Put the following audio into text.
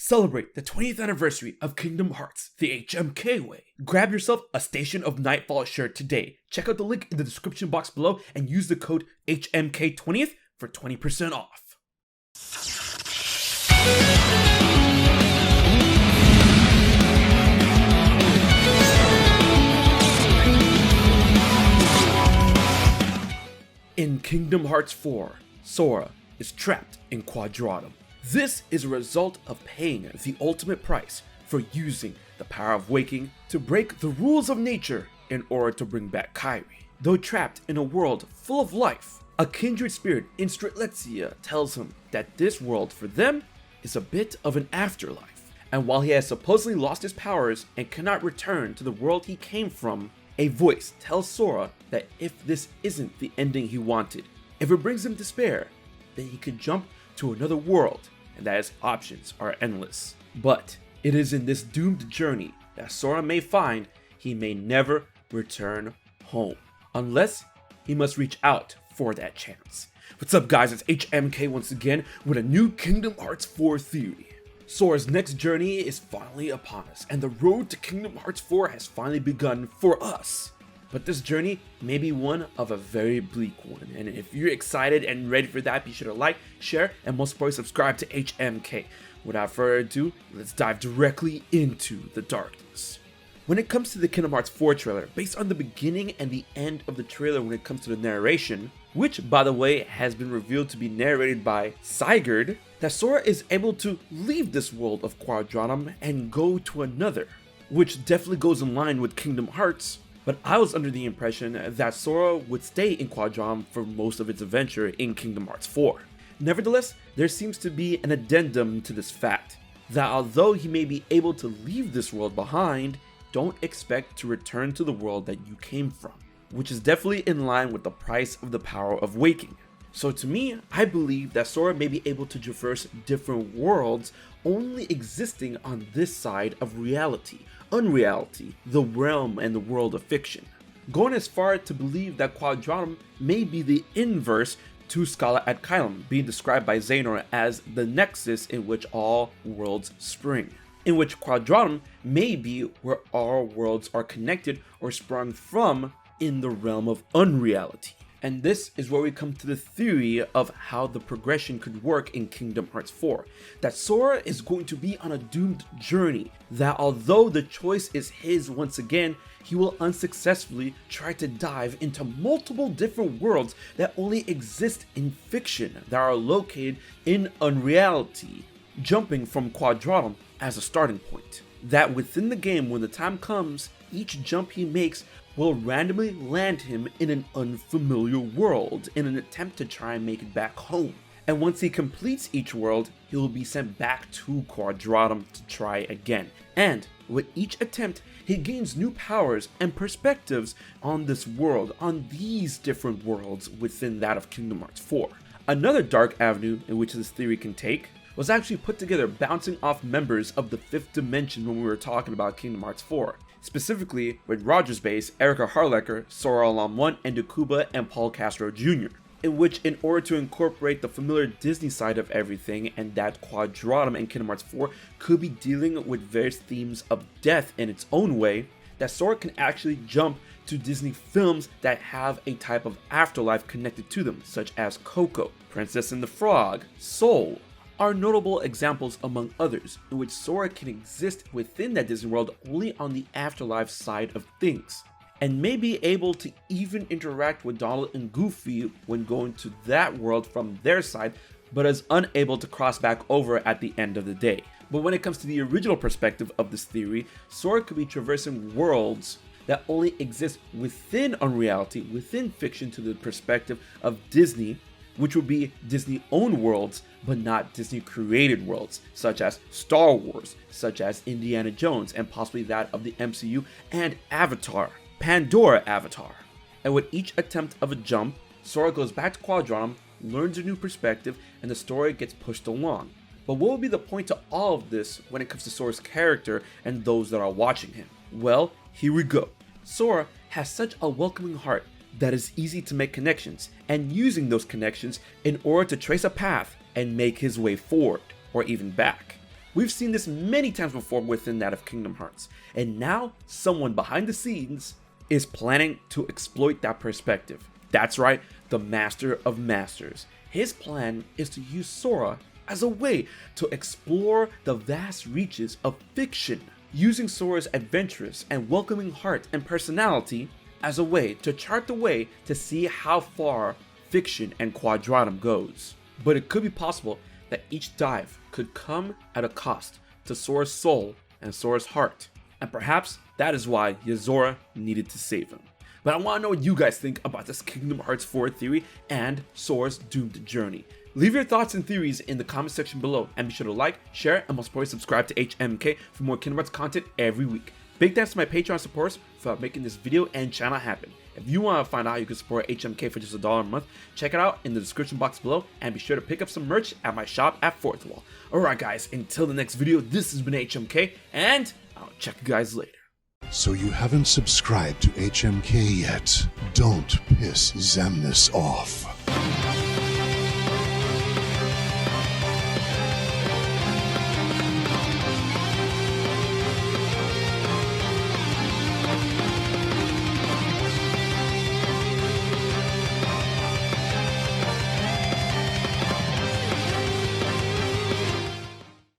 Celebrate the 20th anniversary of Kingdom Hearts the HMK way. Grab yourself a Station of Nightfall shirt today. Check out the link in the description box below and use the code HMK20th for 20% off. In Kingdom Hearts 4, Sora is trapped in Quadratum. This is a result of paying the ultimate price for using the power of waking to break the rules of nature in order to bring back Kairi. Though trapped in a world full of life, a kindred spirit in Strelitzia tells him that this world for them is a bit of an afterlife. And while he has supposedly lost his powers and cannot return to the world he came from, a voice tells Sora that if this isn't the ending he wanted, if it brings him despair, then he could jump to another world and that his options are endless. But it is in this doomed journey that Sora may find he may never return home, unless he must reach out for that chance. What's up guys, it's HMK once again with a new Kingdom Hearts 4 theory. Sora's next journey is finally upon us, and the road to Kingdom Hearts 4 has finally begun for us. But this journey may be one of a very bleak one, and if you're excited and ready for that, be sure to like, share, and most importantly subscribe to HMK. Without further ado, let's dive directly into the darkness. When it comes to the Kingdom Hearts 4 trailer, based on the beginning and the end of the trailer when it comes to the narration, which by the way has been revealed to be narrated by Sigurd, that Sora is able to leave this world of Quadratum and go to another, which definitely goes in line with Kingdom Hearts, but I was under the impression that Sora would stay in Quadratum for most of its adventure in Kingdom Hearts 4. Nevertheless, there seems to be an addendum to this fact, that although he may be able to leave this world behind, don't expect to return to the world that you came from, which is definitely in line with the price of the power of waking. So to me, I believe that Sora may be able to traverse different worlds only existing on this side of reality, Unreality, the realm and the world of fiction. Going as far to believe that Quadratum may be the inverse to Scala at Kylum, being described by Xehanort as the nexus in which all worlds spring, in which Quadratum may be where all worlds are connected or sprung from in the realm of Unreality. And this is where we come to the theory of how the progression could work in Kingdom Hearts 4. That Sora is going to be on a doomed journey, that although the choice is his once again, he will unsuccessfully try to dive into multiple different worlds that only exist in fiction, that are located in Unreality, jumping from Quadratum as a starting point. That within the game, when the time comes, each jump he makes will randomly land him in an unfamiliar world in an attempt to try and make it back home. And once he completes each world, he will be sent back to Quadratum to try again. And with each attempt, he gains new powers and perspectives on this world, on these different worlds within that of Kingdom Hearts 4. Another dark avenue in which this theory can take was actually put together bouncing off members of the 5th dimension when we were talking about Kingdom Hearts 4. Specifically with Roger's base, Erica Harlecker, Sora Alum 1, and Dakuba and Paul Castro Jr., in which in order to incorporate the familiar Disney side of everything and that Quadratum and Kingdom Hearts 4 could be dealing with various themes of death in its own way, that Sora can actually jump to Disney films that have a type of afterlife connected to them, such as Coco, Princess and the Frog, Soul, are notable examples among others in which Sora can exist within that Disney world only on the afterlife side of things, and may be able to even interact with Donald and Goofy when going to that world from their side, but is unable to cross back over at the end of the day. But when it comes to the original perspective of this theory, Sora could be traversing worlds that only exist within Unreality, within fiction to the perspective of Disney, which would be Disney-owned worlds, but not Disney-created worlds, such as Star Wars, such as Indiana Jones, and possibly that of the MCU, and Avatar, Pandora Avatar. And with each attempt of a jump, Sora goes back to Quadratum, learns a new perspective, and the story gets pushed along. But what would be the point to all of this when it comes to Sora's character and those that are watching him? Well, here we go. Sora has such a welcoming heart that is easy to make connections, and using those connections in order to trace a path and make his way forward, or even back. We've seen this many times before within that of Kingdom Hearts, and now someone behind the scenes is planning to exploit that perspective. That's right, the Master of Masters. His plan is to use Sora as a way to explore the vast reaches of fiction, using Sora's adventurous and welcoming heart and personality as a way to chart the way to see how far fiction and Quadratum goes. But it could be possible that each dive could come at a cost to Sora's soul and Sora's heart, and perhaps that is why Yozora needed to save him. But I want to know what you guys think about this Kingdom Hearts 4 theory and Sora's doomed journey. Leave your thoughts and theories in the comment section below, and be sure to like, share, and most importantly subscribe to HMK for more Kingdom Hearts content every week. Big thanks to my Patreon supporters for making this video and channel happen. If you want to find out how you can support HMK for just $1 a month, check it out in the description box below, and be sure to pick up some merch at my shop at Fourth Wall. Alright guys, until the next video, this has been HMK, and I'll check you guys later. So you haven't subscribed to HMK yet? Don't piss Xemnas off.